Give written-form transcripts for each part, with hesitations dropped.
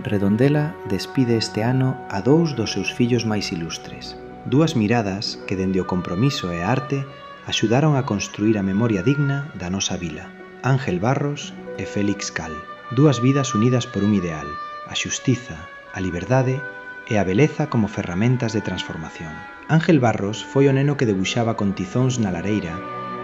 Redondela despide este ano a dous dos seus fillos máis ilustres. Dúas miradas que, dende o compromiso e a arte, axudaron a construir a memoria digna da nosa vila. Ángel Barros e Félix Cal. Dúas vidas unidas por un ideal, a xustiza, a liberdade e a beleza como ferramentas de transformación. Ángel Barros foi o neno que debuxaba con tizóns na lareira,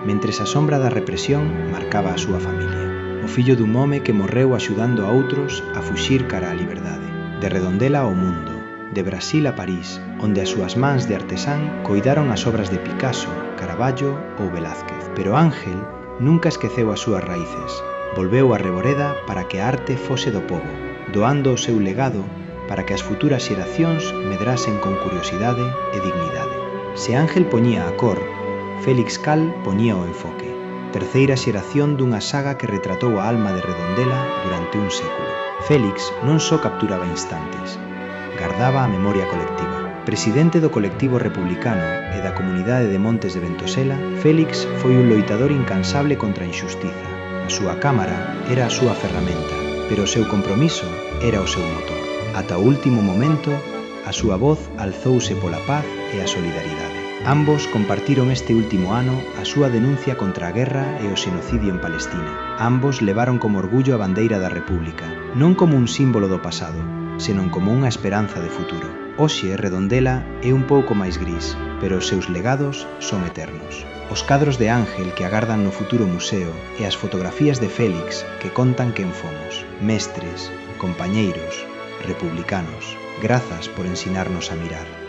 mentres a sombra da represión marcaba a súa familia. O fillo dun home que morreu axudando a outros a fuxir cara á liberdade. De Redondela ao mundo, de Brasil a París, onde as súas mans de artesán coidaron as obras de Picasso, Caravaggio ou Velázquez. Pero Ángel nunca esqueceu as súas raíces. Volveu a Reboreda para que a arte fose do pobo, doando o seu legado para que as futuras xeracións medrasen con curiosidade e dignidade. Se Ángel poñía a cor, Félix Cal poñía o enfoque. Terceira xeración dunha saga que retratou a alma de Redondela durante un século. Félix non só capturaba instantes, gardaba a memoria colectiva. Presidente do colectivo republicano e da comunidade de Montes de Ventosela, Félix foi un loitador incansable contra a injustiza. A súa cámara era a súa ferramenta, pero o seu compromiso era o seu motor. Ata o último momento, a súa voz alzouse pola paz e a solidaridade. Ambos compartiron este último ano a súa denuncia contra a guerra e o xenocidio en Palestina. Ambos levaron como orgullo a bandeira da República, non como un símbolo do pasado, senón como unha esperanza de futuro. Hoxe, Redondela é un pouco máis gris, pero os seus legados son eternos. Os cadros de Ángel que agardan no futuro museo e as fotografías de Félix que contan quen fomos. Mestres, compañeiros, republicanos, grazas por ensinarnos a mirar.